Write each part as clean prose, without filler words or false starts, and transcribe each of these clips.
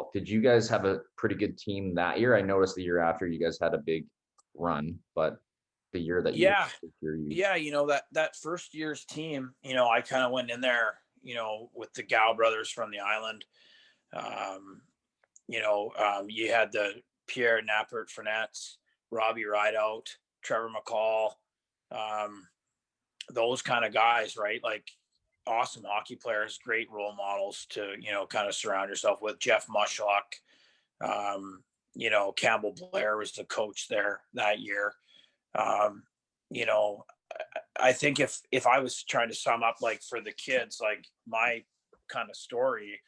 well, did you guys have a pretty good team that year? I noticed the year after you guys had a big run, but the year that you Yeah. this year you Yeah. That first year's team, I kind of went in there, with the Gow brothers from the island. Um, you had the Pierre Nappert Frenets, Robbie Rideout, Trevor McCall, um, those kind of guys, right? Like awesome hockey players, great role models to, kind of surround yourself with. Jeff Mushlock, Campbell Blair was the coach there that year. Um, you know, I think if I was trying to sum up like for the kids, like my kind of story,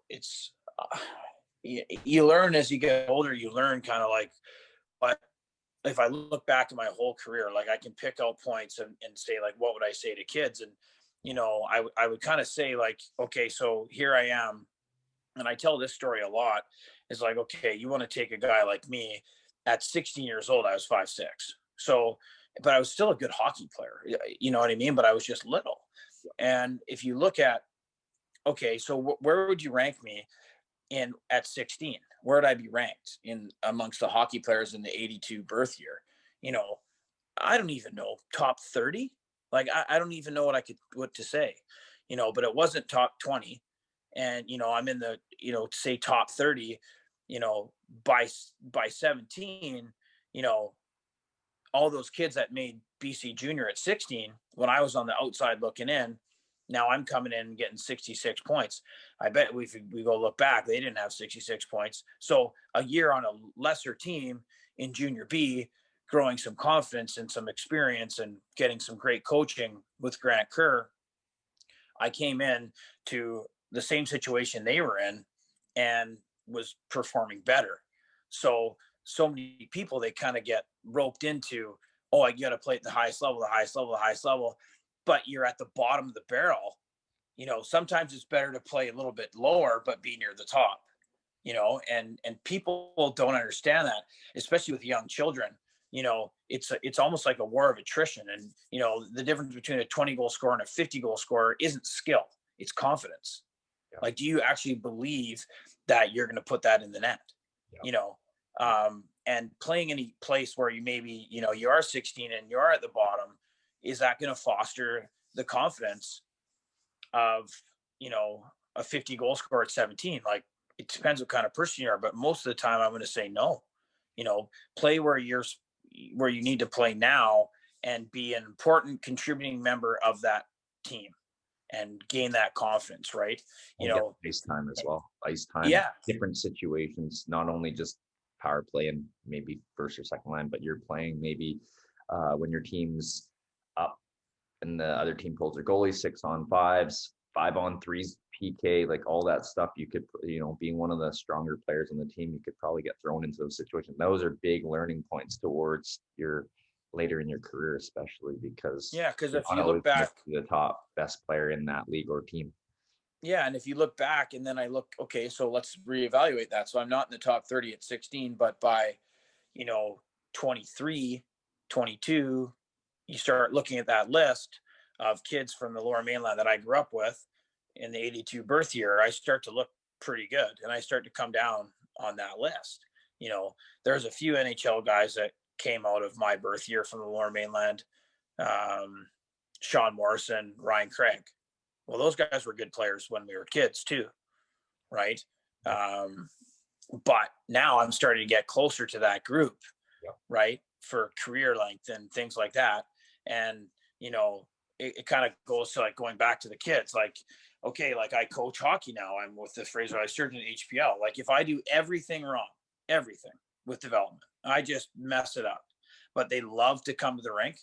it's you learn as you get older. You learn kind of like, but if I look back at my whole career, like I can pick out points and say like, what would I say to kids? And I would kind of say like, okay, so here I am, and I tell this story a lot. It's like, okay, you want to take a guy like me at 16 years old, I was 5'6". So, but I was still a good hockey player. You know what I mean? But I was just little. And if you look at, okay, so where would you rank me in at 16? Where would I be ranked in amongst the hockey players in the 82 birth year? You know, I don't even know, top 30. Like I don't even know what to say, but it wasn't top 20. And I'm in the, say top 30, you know, by 17, you know, all those kids that made BC junior at 16, when I was on the outside looking in, now I'm coming in and getting 66 points. I bet if we go look back, they didn't have 66 points. So a year on a lesser team in junior B, growing some confidence and some experience and getting some great coaching with Grant Kerr, I came in to the same situation they were in and was performing better. So many people, they kind of get roped into, oh, I got to play at the highest level, the highest level, the highest level, but you're at the bottom of the barrel. Sometimes it's better to play a little bit lower but be near the top. And people don't understand that, especially with young children. It's almost like a war of attrition. And the difference between a 20 goal scorer and a 50 goal scorer isn't skill, it's confidence. yeah, Like, do you actually believe that you're going to put that in the net? yeah, you know and playing any place where you maybe you are 16 and you're at the bottom, is that going to foster the confidence of a 50 goal scorer at 17? Like, it depends what kind of person you are, but most of the time I'm going to say no. Play where you need to play now and be an important contributing member of that team and gain that confidence, right? you and get know ice time as well. Ice time, yeah. different situations, not only just power play and maybe first or second line, but you're playing maybe when your team's up and the other team pulls their goalie 6-on-5s, 5-on-3s, PK, like all that stuff. You could, being one of the stronger players on the team, you could probably get thrown into those situations. Those are big learning points towards your later in your career, especially because Yeah, because you're if not you always look going to back, be the top best player in that league or team. yeah, and if you look back and then I look, okay, so let's reevaluate that. So I'm not in the top 30 at 16, but by, you know, 23, 22, you start looking at that list of kids from the Lower Mainland that I grew up with in the 82 birth year. I start to look pretty good and I start to come down on that list. There's a few NHL guys that came out of my birth year from the Lower Mainland. Um, Sean Morrison, Ryan Craig. Well, those guys were good players when we were kids too, right? Yeah. Um, but now I'm starting to get closer to that group, Yeah. right? For career length and things like that. And, it kind of goes to like going back to the kids, like, okay, like I coach hockey now. I'm with the Fraser Surgeon HPL. Like if I do everything wrong, everything with development, I just mess it up. But they love to come to the rink.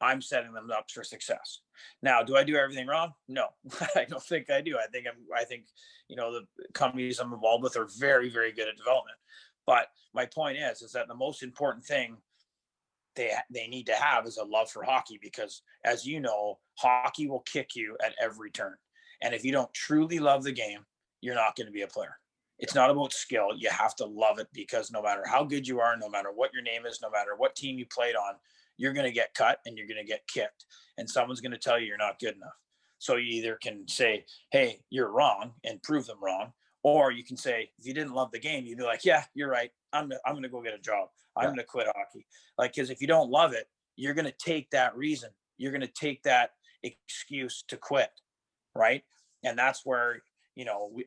I'm setting them up for success. Now, do I do everything wrong? No, I don't think I do. I think, the companies I'm involved with are very, very good at development. But my point is that the most important thing they need to have is a love for hockey, because as you know, hockey will kick you at every turn. And if you don't truly love the game, you're not going to be a player. It's not about skill. You have to love it, because no matter how good you are, no matter what your name is, no matter what team you played on, you're going to get cut and you're going to get kicked. And someone's going to tell you you're not good enough. So you either can say, hey, you're wrong, and prove them wrong, Or you can say, if you didn't love the game, you'd be like, yeah, you're right. I'm gonna go get a job. I'm Yeah. gonna quit hockey. Like, because if you don't love it, you're gonna take that reason. You're gonna take that excuse to quit, right? And that's where,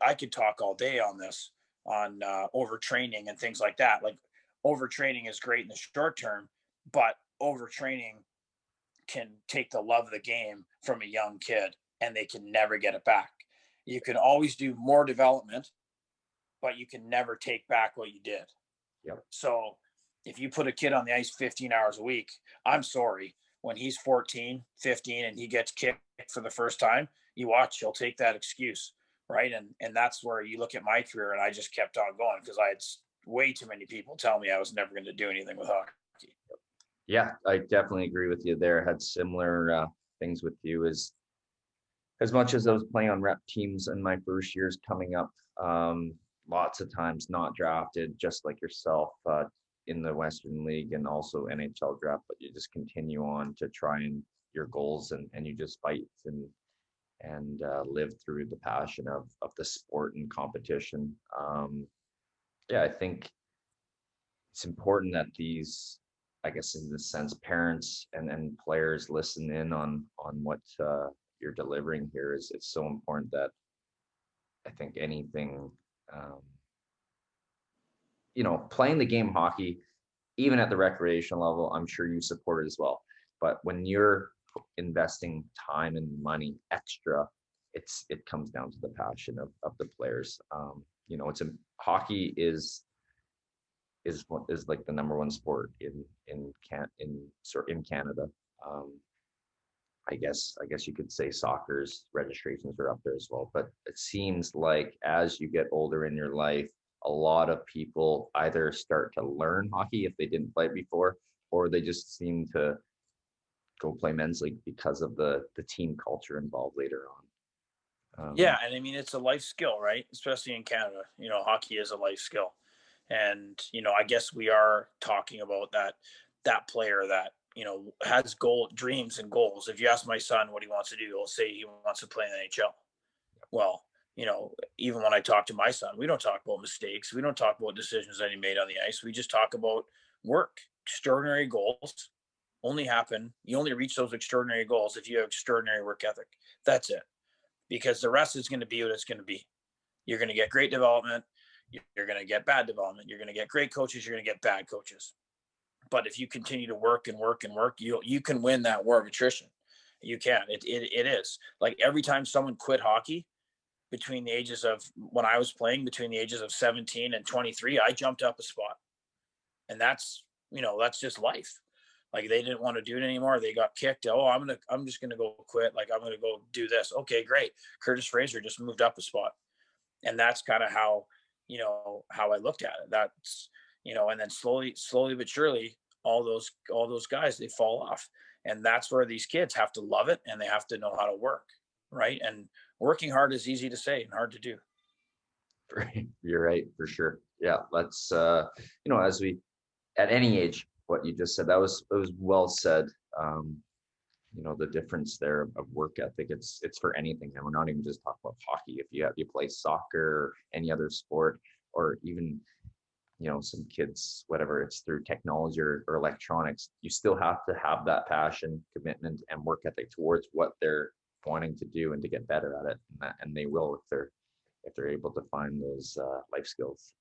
I could talk all day on this, on overtraining and things like that. Like, overtraining is great in the short term, but overtraining can take the love of the game from a young kid, and they can never get it back. You can always do more development, but you can never take back what you did. Yep. So if you put a kid on the ice 15 hours a week, I'm sorry, when he's 14, 15 and he gets kicked for the first time, you watch, he'll take that excuse, right? And that's where you look at my career, and I just kept on going because I had way too many people tell me I was never going to do anything with hockey. Yeah, I definitely agree with you there. Had similar things with you, as much as I was playing on rep teams in my first years coming up, lots of times not drafted, just like yourself, in the Western League and also NHL draft, but you just continue on to try and your goals, and you just fight and live through the passion of the sport and competition. Yeah, I think it's important that these, I guess, in this sense, parents and players listen in on what you're delivering here. Is It's so important that I think anything, um, playing the game hockey, even at the recreational level, I'm sure you support it as well. But when you're investing time and money extra, it comes down to the passion of the players. It's hockey is what is like the number one sport in Canada. Um, I guess you could say soccer's registrations are up there as well. But it seems like as you get older in your life, a lot of people either start to learn hockey if they didn't play it before, or they just seem to go play men's league because of the team culture involved later on. Yeah, and I mean, it's a life skill, right? Especially in Canada, hockey is a life skill. And I guess we are talking about that player that has goal dreams and goals. If you ask my son what he wants to do, he'll say he wants to play in the NHL. Well, even when I talk to my son, we don't talk about mistakes. We don't talk about decisions that he made on the ice. We just talk about work. Extraordinary goals only happen. You only reach those extraordinary goals if you have extraordinary work ethic. That's it. Because the rest is going to be what it's going to be. You're going to get great development. You're going to get bad development. You're going to get great coaches. You're going to get bad coaches. But if you continue to work and work and work, you can win that war of attrition. You can. It is like every time someone quit hockey between the ages of when I was playing between the ages of 17 and 23, I jumped up a spot, and that's just life. Like, they didn't want to do it anymore. They got kicked. Oh, I'm just gonna go quit. Like, I'm gonna go do this. Okay, great. Curtis Fraser just moved up a spot, and that's kind of how I looked at it. That's and then slowly but surely, all those guys, they fall off, and that's where these kids have to love it, and they have to know how to work, right? And working hard is easy to say and hard to do. You're right, for sure. Yeah, let's as we at any age, what you just said, it was well said. Um, the difference there of work ethic, it's for anything, and we're not even just talking about hockey. If you play soccer or any other sport, or even some kids, whatever it's through technology or electronics, you still have to have that passion, commitment, and work ethic towards what they're wanting to do and to get better at it, and they will if they're able to find those life skills.